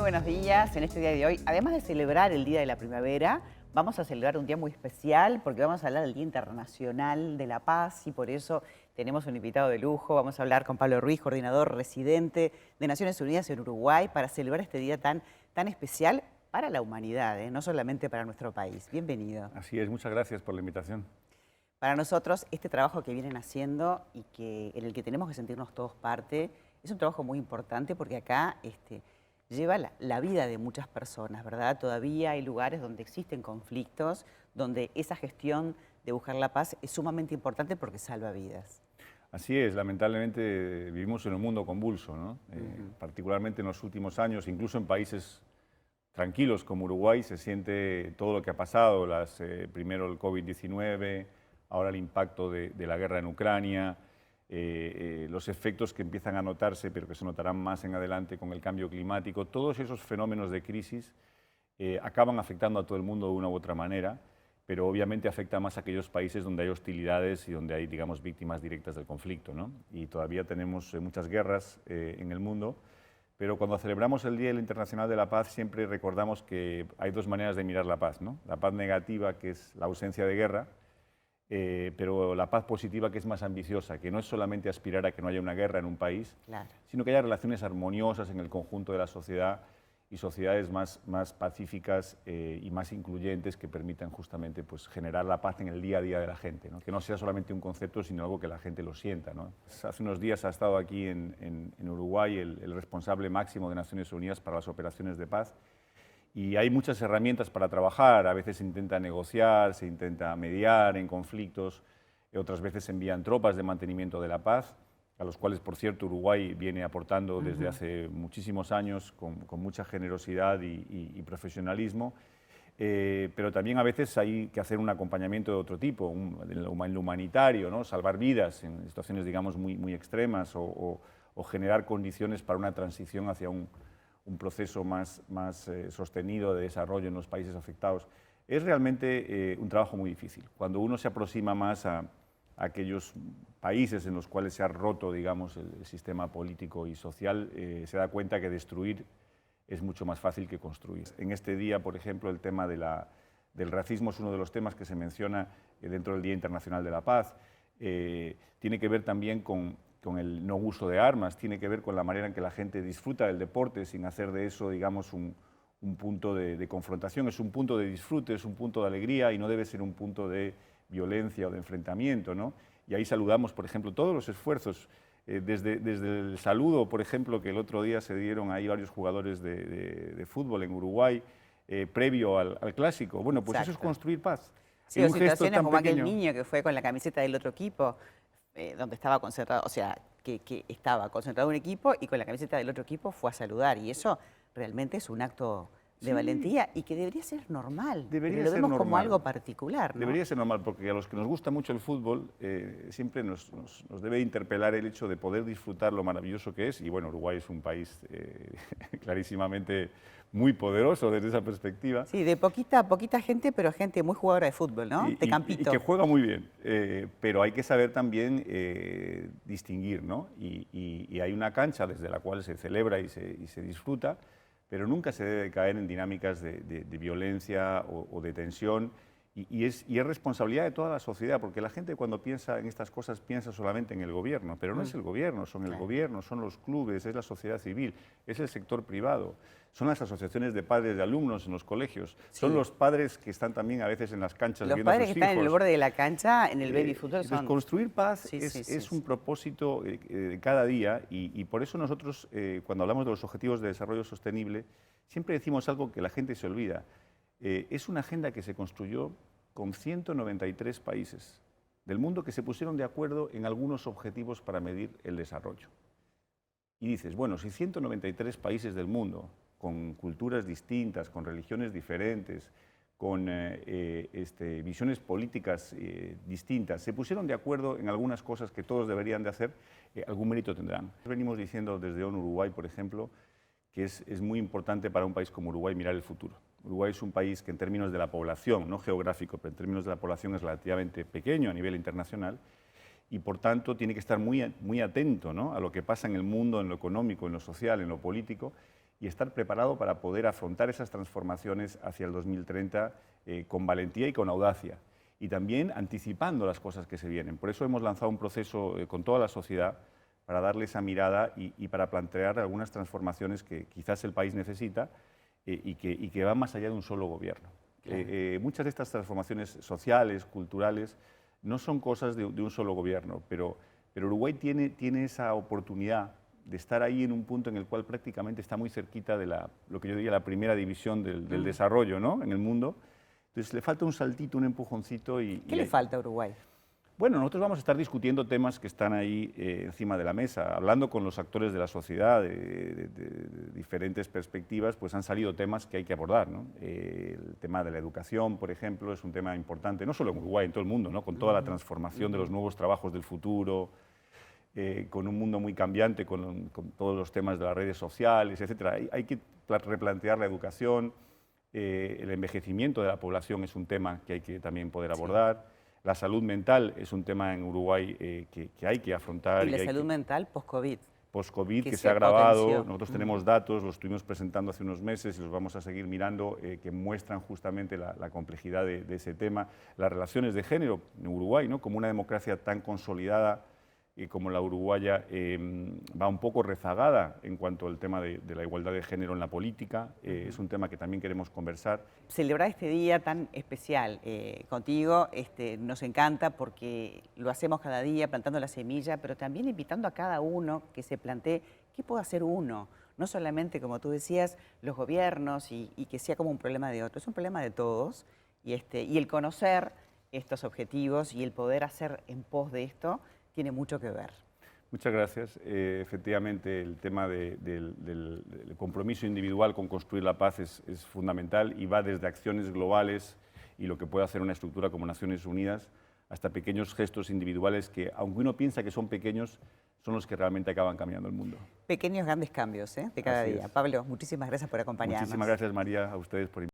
Muy buenos días. En este día de hoy, además de celebrar el Día de la Primavera, vamos a celebrar un día muy especial porque vamos a hablar del Día Internacional de la Paz y por eso tenemos un invitado de lujo. Vamos a hablar con Pablo Ruiz, coordinador residente de Naciones Unidas en Uruguay, para celebrar este día tan especial para la humanidad, no solamente para nuestro país. Bienvenido. Así es, muchas gracias por la invitación. Para nosotros, este trabajo que vienen haciendo y en el que tenemos que sentirnos todos parte, es un trabajo muy importante porque acá lleva la vida de muchas personas, ¿verdad? Todavía hay lugares donde existen conflictos, donde esa gestión de buscar la paz es sumamente importante porque salva vidas. Así es, lamentablemente vivimos en un mundo convulso, ¿no? Particularmente en los últimos años, incluso en países tranquilos como Uruguay, se siente todo lo que ha pasado, primero el COVID-19, ahora el impacto de la guerra en Ucrania, los efectos que empiezan a notarse, pero que se notarán más en adelante con el cambio climático. Todos esos fenómenos de crisis acaban afectando a todo el mundo de una u otra manera, pero obviamente afecta más a aquellos países donde hay hostilidades y donde hay, digamos, víctimas directas del conflicto, ¿no? Y todavía tenemos muchas guerras en el mundo, pero cuando celebramos el Día Internacional de la Paz siempre recordamos que hay dos maneras de mirar la paz, ¿no? La paz negativa, que es la ausencia de guerra, pero la paz positiva, que es más ambiciosa, que no es solamente aspirar a que no haya una guerra en un país, Claro, sino que haya relaciones armoniosas en el conjunto de la sociedad y sociedades más pacíficas y más incluyentes que permitan justamente pues, generar la paz en el día a día de la gente, ¿no? Que no sea solamente un concepto, sino algo que la gente lo sienta, ¿no? Hace unos días ha estado aquí en Uruguay el responsable máximo de Naciones Unidas para las operaciones de paz, y hay muchas herramientas para trabajar. A veces se intenta negociar, se intenta mediar en conflictos, otras veces se envían tropas de mantenimiento de la paz, a los cuales, por cierto, Uruguay viene aportando desde hace muchísimos años con mucha generosidad y profesionalismo. Pero también a veces hay que hacer un acompañamiento de otro tipo, en lo humanitario, ¿no? Salvar vidas en situaciones, digamos, muy extremas o generar condiciones para una transición hacia un proceso más sostenido de desarrollo en los países afectados. Es realmente un trabajo muy difícil. Cuando uno se aproxima más a aquellos países en los cuales se ha roto, digamos, el sistema político y social, se da cuenta que destruir es mucho más fácil que construir. En este día, por ejemplo, el tema del racismo es uno de los temas que se menciona dentro del Día Internacional de la Paz. Tiene que ver también con el no uso de armas, tiene que ver con la manera en que la gente disfruta del deporte sin hacer de eso, digamos, un punto de confrontación. Es un punto de disfrute, es un punto de alegría y no debe ser un punto de violencia o de enfrentamiento, ¿no? Y ahí saludamos, por ejemplo, todos los esfuerzos, desde el saludo, por ejemplo, que el otro día se dieron ahí varios jugadores de fútbol en Uruguay, previo al clásico. Bueno, pues exacto. Eso es construir paz. Sí, o Un gesto situaciones tan como aquel pequeño. niño que fue con la camiseta del otro equipo, donde estaba concentrado, o sea, que estaba concentrado un equipo y con la camiseta del otro equipo fue a saludar. Y eso realmente es un acto de Sí, valentía y que debería ser normal. debería Pero lo ser vemos como normal. algo particular, ¿no? Debería ser normal, porque a los que nos gusta mucho el fútbol siempre nos debe interpelar el hecho de poder disfrutar lo maravilloso que es. Y bueno, Uruguay es un país clarísimamente muy poderoso desde esa perspectiva. Sí, de poquita a poquita gente, pero gente muy jugadora de fútbol, ¿no? De Y campito. que juega muy bien, pero hay que saber también distinguir, ¿no? Y hay una cancha desde la cual se celebra y se disfruta, pero nunca se debe caer en dinámicas de violencia o de tensión, y es responsabilidad de toda la sociedad, porque la gente cuando piensa en estas cosas piensa solamente en el gobierno, pero no es el gobierno, son el gobierno, son los clubes, es la sociedad civil, es el sector privado, son las asociaciones de padres de alumnos en los colegios, son los padres que están también a veces en las canchas Los viendo a padres sus que hijos. están en el borde de la cancha, en el baby fútbol, Entonces, son... construir paz Sí, es un propósito de cada día, y por eso nosotros, cuando hablamos de los Objetivos de Desarrollo Sostenible, siempre decimos algo que la gente se olvida. Es una agenda que se construyó con 193 países del mundo que se pusieron de acuerdo en algunos objetivos para medir el desarrollo. Y dices, bueno, si 193 países del mundo, con culturas distintas, con religiones diferentes, con visiones políticas distintas, se pusieron de acuerdo en algunas cosas que todos deberían de hacer, algún mérito tendrán. Venimos diciendo desde ONU Uruguay, por ejemplo, que es muy importante para un país como Uruguay mirar el futuro. Uruguay es un país que en términos de la población, no geográfico, pero en términos de la población es relativamente pequeño a nivel internacional, y por tanto tiene que estar muy atento, ¿no?, a lo que pasa en el mundo, en lo económico, en lo social, en lo político, y estar preparado para poder afrontar esas transformaciones hacia el 2030 con valentía y con audacia, y también anticipando las cosas que se vienen. Por eso hemos lanzado un proceso con toda la sociedad para darle esa mirada y para plantear algunas transformaciones que quizás el país necesita y que van más allá de un solo gobierno. Claro. Muchas de estas transformaciones sociales, culturales, no son cosas de un solo gobierno, pero Uruguay tiene esa oportunidad de estar ahí en un punto en el cual prácticamente está muy cerquita de lo que yo diría la primera división del desarrollo, ¿no?, en el mundo. Entonces le falta un saltito, un empujoncito. ¿Qué le falta a Uruguay? Bueno, nosotros vamos a estar discutiendo temas que están ahí encima de la mesa, hablando con los actores de la sociedad de diferentes perspectivas, pues han salido temas que hay que abordar, ¿no? El tema de la educación, por ejemplo, es un tema importante, no solo en Uruguay, en todo el mundo, ¿no?, con toda la transformación de los nuevos trabajos del futuro, con un mundo muy cambiante, con todos los temas de las redes sociales, etc. Hay que replantear la educación, el envejecimiento de la población es un tema que hay que también poder abordar. Sí. La salud mental es un tema en Uruguay que hay que afrontar. Y la salud mental post-COVID. Post-COVID, que se ha agravado. Nosotros tenemos datos, los estuvimos presentando hace unos meses y los vamos a seguir mirando, que muestran justamente la complejidad de ese tema. Las relaciones de género en Uruguay, ¿no?, como una democracia tan consolidada como la uruguaya, va un poco rezagada en cuanto al tema de la igualdad de género en la política. Es un tema que también queremos conversar. Celebrar este día tan especial contigo nos encanta porque lo hacemos cada día plantando la semilla, pero también invitando a cada uno que se plantee qué puede hacer uno. No solamente, como tú decías, los gobiernos y que sea como un problema de otros, es un problema de todos. Y el conocer estos objetivos y el poder hacer en pos de esto tiene mucho que ver. Muchas gracias. Efectivamente, el tema del compromiso individual con construir la paz es fundamental y va desde acciones globales y lo que puede hacer una estructura como Naciones Unidas hasta pequeños gestos individuales que, aunque uno piensa que son pequeños, son los que realmente acaban cambiando el mundo. Pequeños grandes cambios de cada día. Pablo, muchísimas gracias por acompañarnos. Muchísimas gracias, María, a ustedes por invitarme.